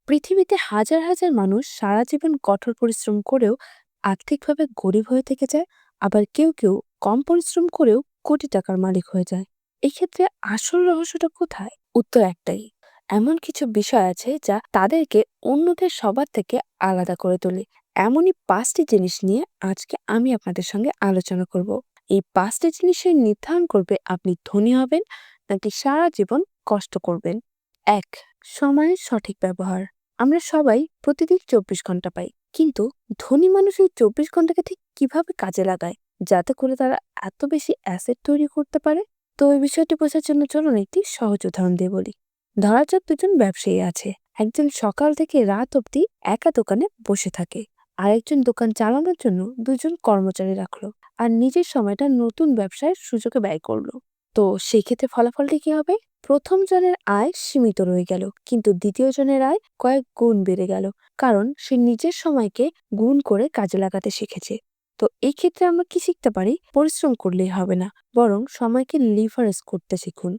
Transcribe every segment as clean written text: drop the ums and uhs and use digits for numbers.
পৃথিবীতে হাজার হাজার মানুষ সারা জীবন কঠোর পরিশ্রম করেও আর্থিকভাবে গরিব হয়ে থেকে যায়। আবার কেউ কেউ কম পরিশ্রম করেও কোটি টাকার মালিক হয়ে যায়। এক্ষেত্রে আসল রহস্যটা কোথায়? উত্তর একটাই, এমন কিছু বিষয় আছে যা তাদেরকে অন্যদের সবার থেকে আলাদা করে তোলে। এমনই 5টি জিনিস নিয়ে আজকে আমি আপনাদের সঙ্গে আলোচনা করব। এই 5টি জিনিসের নির্ধারণ করবে আপনি ধনী হবেন নাকি সারা জীবন কষ্ট করবেন। এক, সময়ের সঠিক ব্যবহার। আমরা সবাই প্রতিদিন 24 ঘন্টা পাই, কিন্তু ধনী মানুষ এই 24 ঘন্টাকে ঠিক কিভাবে কাজে লাগায় যাতে করে তারা এত বেশি অ্যাসেট তৈরি করতে পারে? তো এই বিষয়টি বোঝার জন্য চলুন একটি সহজ উদাহরণ দিয়ে বলি। ধরা যাক দুজন ব্যবসায়ী আছে। একজন সকাল থেকে রাত অবধি একা দোকানে বসে থাকে, আর একজন দোকান চালানোর জন্য দুজন কর্মচারী রাখলো আর নিজের সময়টা নতুন ব্যবসায় সুযোগে ব্যয় করলো। তো সেই ক্ষেত্রে ফলাফলটি কি হবে? প্রথম জনের আয় সীমিত রয়ে গেল, কিন্তু দ্বিতীয় জনের আয় কয়েক গুণ বেড়ে গেল, কারণ সে নিজের সময়কে গুণ করে কাজে লাগাতে শিখেছে। তো এই ক্ষেত্রে আমরা কি শিখতে পারি? পরিশ্রম করলেই হবে না, বরং সময়কে লিভারেজ করতে শিখুন।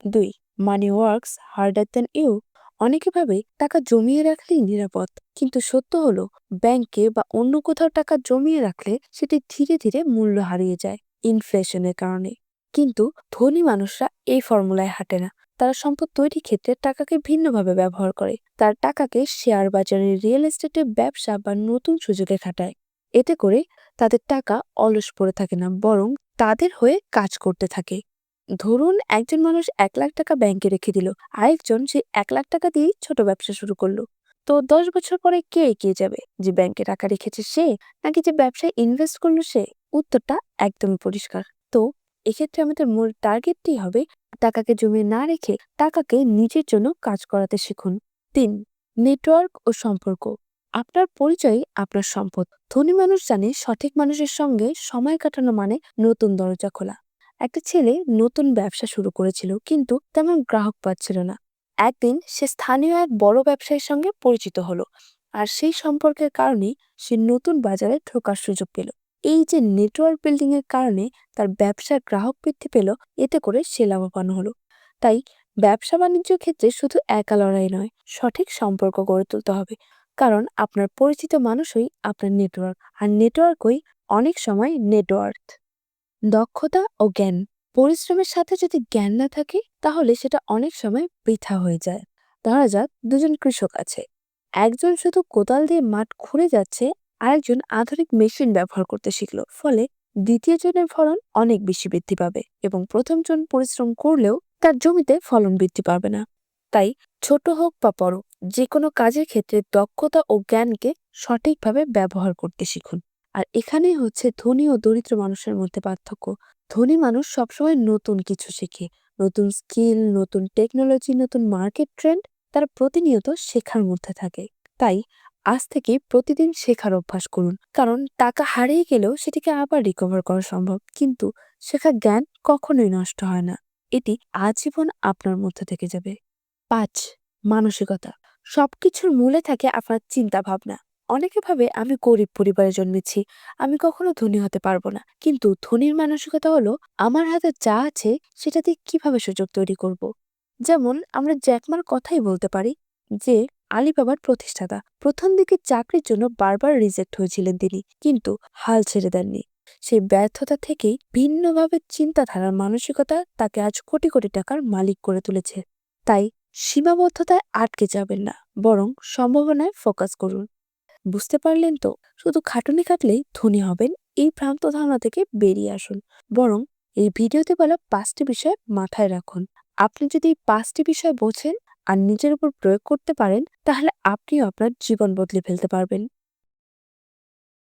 দুই, মানি ওয়ার্কস হার্ডার দ্যান ইউ। অনেকে ভাবে টাকা জমিয়ে রাখলেই নিরাপদ, কিন্তু সত্য হলো ব্যাংকে বা অন্য কোথাও টাকা জমিয়ে রাখলে সেটি ধীরে ধীরে মূল্য হারিয়ে যায় ইনফ্লেশনের কারণে। কিন্তু ধনী মানুষরা এই ফর্মুলায় হাঁটে না। তারা সম্পদ তৈরির ক্ষেত্রে টাকাকে ভিন্নভাবে ব্যবহার করে। তার টাকাকে শেয়ার বাজারে, রিয়েল এস্টেটের ব্যবসা বা নতুন সুযোগে খাটায়। এতে করে তাদের টাকা অলস পড়ে থাকে না, বরং তাদের হয়ে কাজ করতে থাকে। ধরুন একজন মানুষ 1 লাখ টাকা ব্যাংকে রেখে দিল, আরেকজন সেই 1 লাখ টাকা দিয়েই ছোট ব্যবসা শুরু করলো। তো 10 বছর পরে কে এগিয়ে যাবে? যে ব্যাংকে টাকা রেখেছে সে, নাকি যে ব্যবসায় ইনভেস্ট করলো সে? উত্তরটা একদমই পরিষ্কার। তো এক্ষেত্রে আমাদের মূল টার্গেটটি হবে টাকাকে জমিয়ে না রেখে টাকাকে নিজের জন্য কাজ করাতে শিখুন। তিন, নেটওয়ার্ক ও সম্পর্ক। আপনার পরিচয় আপনার সম্পদ। ধনী মানুষ জানে সঠিক মানুষের সঙ্গে সময় কাটানো মানে নতুন দরজা খোলা। একটা ছেলে নতুন ব্যবসা শুরু করেছিল, কিন্তু তেমন গ্রাহক পাচ্ছিল না। একদিন সে স্থানীয় এক বড় ব্যবসায়ীর সঙ্গে পরিচিত হলো, আর সেই সম্পর্কের কারণেই সে নতুন বাজারে ঢোকার সুযোগ পেল। এই যে নেটওয়ার্ক বিল্ডিং এর কারণে তার ব্যবসার গ্রাহক বৃদ্ধি পেল, এতে করে সে লাভবান হলো। তাই ব্যবসা বাণিজ্যের ক্ষেত্রে শুধু একা লড়াই নয়, সঠিক সম্পর্ক গড়ে তুলতে হবে। কারণ আপনার পরিচিত মানুষই আপনার নেটওয়ার্ক, আর নেটওয়ার্কই অনেক সময় নেটওয়ার্থ। দক্ষতা ও জ্ঞান। পরিশ্রমের সাথে যদি জ্ঞান না থাকে, তাহলে সেটা অনেক সময় বৃথা হয়ে যায়। ধরা যাক দুজন কৃষক আছে। একজন শুধু কোদাল দিয়ে মাঠ খুঁড়ে যাচ্ছে, আরেকজন আধুনিক মেশিন ব্যবহার করতে শিখলো। ফলে দ্বিতীয় জনের ফলন অনেক বেশি বৃদ্ধি পাবে, এবং প্রথম জন পরিশ্রম করলেও তার জমিতে ফলন বৃদ্ধি পাবে না। তাই ছোট হোক বা বড়, যে কোনো কাজের ক্ষেত্রে দক্ষতা ও জ্ঞানকে সঠিকভাবে ব্যবহার করতে শিখুন। আর এখানেই হচ্ছে ধনী ও দরিদ্র মানুষের মধ্যে পার্থক্য। ধনী মানুষ সবসময় নতুন কিছু শেখে, নতুন স্কিল, নতুন টেকনোলজি, নতুন মার্কেট ট্রেন্ড। তারা প্রতিনিয়ত শেখার মধ্যে থাকে। তাই আজ থেকে প্রতিদিন শেখার অভ্যাস করুন, কারণ টাকা হারিয়ে গেলেও সেটিকে আবার রিকভার করা সম্ভব, কিন্তু শেখা জ্ঞান কখনোই নষ্ট হয় না। এটি আজীবন আপনার মধ্যে থেকে যাবে। 5, মানসিকতা। সবকিছুর মূলে থাকে আপনার চিন্তা ভাবনা। অনেকে ভাবে আমি গরিব পরিবারে জন্মেছি, আমি কখনো ধনী হতে পারবো না। কিন্তু ধনীর মানসিকতা হলো আমার হাতে যা আছে সেটা দিয়ে কিভাবে সুযোগ তৈরি করব। যেমন আমরা জ্যাকমার কথাই বলতে পারি, যে আলিবাবার প্রতিষ্ঠাতা। প্রথম দিকে চাকরির জন্য বারবার রিজেক্ট হয়েছিলেন তিনি, কিন্তু হাল ছেড়ে দেননি। সেই ব্যর্থতা থেকেই ভিন্নভাবে চিন্তাধারার মানসিকতা তাকে আজ কোটি কোটি টাকার মালিক করে তুলেছে। তাই সীমাবদ্ধতায় আটকে যাবেন না, বরং সম্ভাবনায় ফোকাস করুন। বুঝতে পারলেন তো? শুধু খাটুনি খাটলেই ধনী হবেন, এই ভ্রান্ত ধারণা থেকে বেরিয়ে আসুন। বরং এই ভিডিওতে বলা 5টি বিষয় মাথায় রাখুন। আপনি যদি এই 5টি বিষয় বোঝেন আর নিজের উপর প্রয়োগ করতে পারেন, তাহলে আপনিও আপনার জীবন বদলে ফেলতে পারবেন।